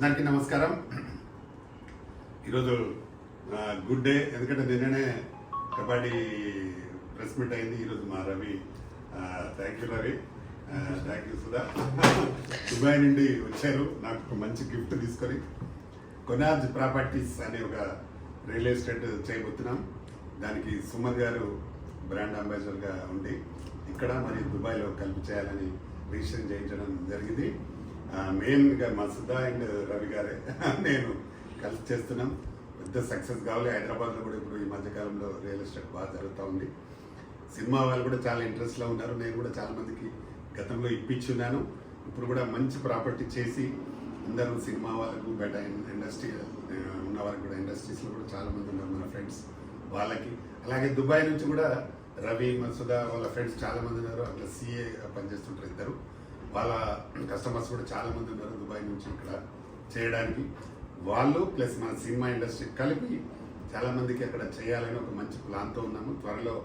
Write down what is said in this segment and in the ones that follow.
అందరికీ నమస్కారం. ఈరోజు గుడ్ డే, ఎందుకంటే నిన్ననే కబడ్డీ ప్రెస్ మీట్ అయింది. ఈరోజు మా Ravi, thank you Ravi, thank you Sudha, Dubai నుండి వచ్చారు నాకు ఒక మంచి గిఫ్ట్ తీసుకొని. కొనార్జ్ ప్రాపర్టీస్ అనే ఒక రియల్ ఎస్టేట్ చేయబోతున్నాం. దానికి సుమన్ గారు బ్రాండ్ అంబాసిడర్గా ఉండి ఇక్కడ మరి దుబాయ్లో కలిపి చేయాలని రిజిస్ట్రేషన్ చేయించడం జరిగింది. మెయిన్గా మా సుధా అండ్ రవి గారే నేను కలిసి చేస్తున్నాం. పెద్ద సక్సెస్ కావాలి. హైదరాబాద్లో కూడా ఇప్పుడు ఈ మధ్యకాలంలో రియల్ ఎస్టేట్ బాగా జరుగుతూ ఉంది. సినిమా వాళ్ళు కూడా చాలా ఇంట్రెస్ట్లో ఉన్నారు. నేను కూడా చాలా మందికి గతంలో ఇప్పించున్నాను. ఇప్పుడు కూడా మంచి ప్రాపర్టీ చేసి అందరూ సినిమా వాళ్ళకు బయట ఇండస్ట్రీ ఉన్న వాళ్ళకి కూడా ఇండస్ట్రీస్లో కూడా చాలా మంది ఉన్నారు మన ఫ్రెండ్స్ వాళ్ళకి. అలాగే దుబాయ్ నుంచి కూడా రవి సుధా వాళ్ళ ఫ్రెండ్స్ చాలా మంది ఉన్నారు. అట్లా సిఏ పనిచేస్తుంటారు ఇద్దరు. వాళ్ళ కస్టమర్స్ కూడా చాలా మంది ఉన్నారు దుబాయ్ నుంచి ఇక్కడ చేయడానికి. వాళ్ళు ప్లస్ మన సినిమా ఇండస్ట్రీ కలిపి చాలా మందికి అక్కడ చేయాలని ఒక మంచి ప్లాన్తో ఉన్నాము. త్వరలో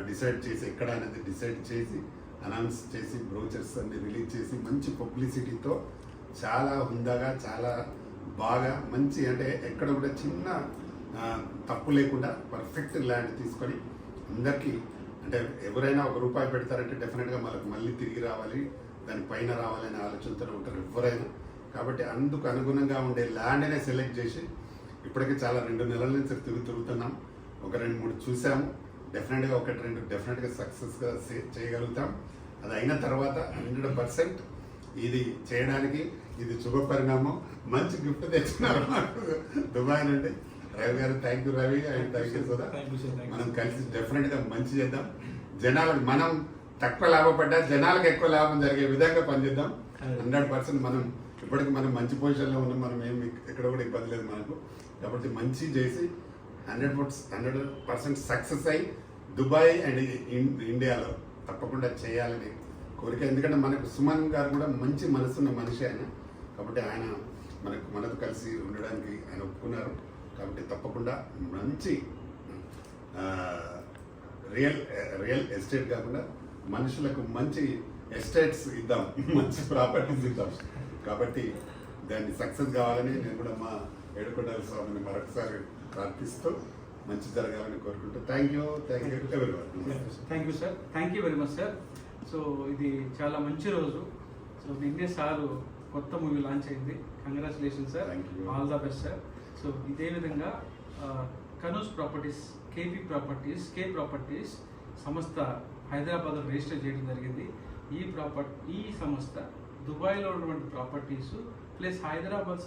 డిసైడ్ చేసి ఎక్కడ అనేది డిసైడ్ చేసి అనౌన్స్ చేసి బ్రోచర్స్ అన్ని రిలీజ్ చేసి మంచి పబ్లిసిటీతో చాలా హుందాగా చాలా బాగా మంచి, అంటే ఎక్కడ కూడా చిన్న తప్పు లేకుండా పర్ఫెక్ట్ ల్యాండ్ తీసుకొని అందరికీ, అంటే ఎవరైనా ఒక రూపాయి పెడతారంటే డెఫినెట్గా మనకు మళ్ళీ తిరిగి రావాలి, దాని పైన రావాలనే ఆలోచనతో ఉంటారు ఎవరైనా. కాబట్టి అందుకు అనుగుణంగా ఉండే ల్యాండ్నే సెలెక్ట్ చేసి ఇప్పటికీ చాలా 2 నెలల నుంచి తిరుగుతున్నాం. ఒక 2-3 చూసాము. డెఫినెట్గా 1-2 డెఫినెట్గా సక్సెస్గా చేయగలుగుతాం. అది అయిన తర్వాత 100% ఇది చేయడానికి ఇది శుభ పరిణామం. మంచి గిఫ్ట్ తెచ్చినారు మాకు దుబాయ్ నుండి. రవి గారు thank you Ravi and thank you Sudha. మనం కలిసి డెఫినెట్గా మంచి చేద్దాం. జనాలకు మనం తక్కువ లాభపడ్డా జనాలకు ఎక్కువ లాభం జరిగే విధంగా పనిచేద్దాం. 100% మనం ఇప్పటికి మనం మంచి పొజిషన్లో ఉన్నాం. మనం ఏమి ఎక్కడ కూడా ఇబ్బంది లేదు మనకు. కాబట్టి మంచి చేసి 100% సక్సెస్ అయ్యి దుబాయ్ అండ్ ఇండియాలో తప్పకుండా చేయాలని కోరిక. ఎందుకంటే మనకు సుమన్ గారు కూడా మంచి మనసున్న మనిషి ఆయన. కాబట్టి ఆయన మనతో కలిసి ఉండడానికి ఆయన ఒప్పుకున్నారు. కాబట్టి తప్పకుండా మంచి రియల్ ఎస్టేట్ కాకుండా మనుషులకు మంచి ఎస్టేట్స్ ఇద్దాం, మంచి ప్రాపర్టీస్ ఇద్దాం. కాబట్టి దాన్ని సక్సెస్ కావాలని నేను కూడా మా ఏడుకొండల స్వామిని మరొకసారి ప్రార్థిస్తూ మంచి జరగాలని కోరుకుంటూ thank you everyone. Thank you sir, thank you very much sir. So ఇది చాలా మంచి రోజు. సో నిన్నే సార్ కొత్త మూవీ లాంచ్ అయింది. Congratulation sir, all the best sir. So ఇదే విధంగా కనూజ్ ప్రాపర్టీస్, కే ప్రాపర్టీస్ సంస్థ హైదరాబాద్లో రిజిస్టర్ చేయడం జరిగింది. ఈ సంస్థ దుబాయ్లో ఉన్నటువంటి ప్రాపర్టీస్ ప్లస్ హైదరాబాద్